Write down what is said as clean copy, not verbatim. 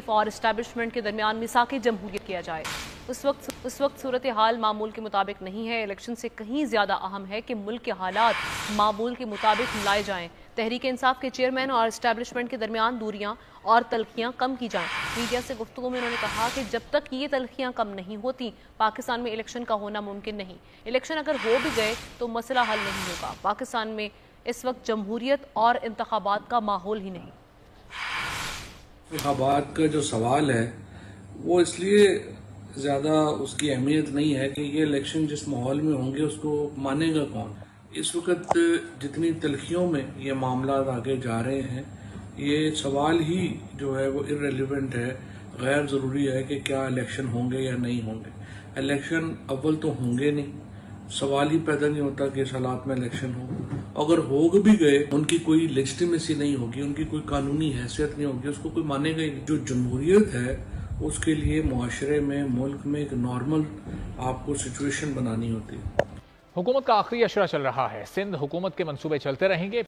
और इस्टेब्लिशमेंट के दरमियान मिसाक जमहूरियत किया जाए। उस वक्त सूरत हाल मामूल के मुताबिक नहीं है। इलेक्शन से कहीं ज़्यादा अहम है कि मुल्क के हालात मामूल के मुताबिक लाए जाएँ। तहरीक इंसाफ के चेयरमैन और इस्टेब्लिशमेंट के दरमियान दूरियां और तलखियां कम की जाएं। मीडिया से गुफ्तगू में उन्होंने कहा कि जब तक ये तलखियां कम नहीं होती पाकिस्तान में इलेक्शन का होना मुमकिन नहीं। इलेक्शन अगर हो भी गए तो मसला हल नहीं होगा। पाकिस्तान में इस वक्त जमहूरियत और इंतखाबात का माहौल ही नहीं। इंतखाबात का जो सवाल है वो इसलिए ज़्यादा उसकी अहमियत नहीं है कि ये इलेक्शन जिस माहौल में होंगे उसको मानेगा कौन। इस वक्त जितनी तलखियों में ये मामला आगे जा रहे हैं, ये सवाल ही जो है वो इररिलेवेंट है, गैर ज़रूरी है कि क्या इलेक्शन होंगे या नहीं होंगे। इलेक्शन अव्वल तो होंगे नहीं, सवाल ही पैदा नहीं होता कि इस हालात में इलेक्शन हो। अगर हो भी गए उनकी कोई लेजिटिमेसी नहीं होगी, उनकी कोई कानूनी हैसियत नहीं होगी, उसको कोई मानेगा ही नहीं। जो जमहूरियत है उसके लिए मुआशरे में, मुल्क में एक नॉर्मल आपको सिचुएशन बनानी होती है। हुकूमत का आखिरी अशरा चल रहा है। सिंध हुकूमत के मंसूबे चलते रहेंगे।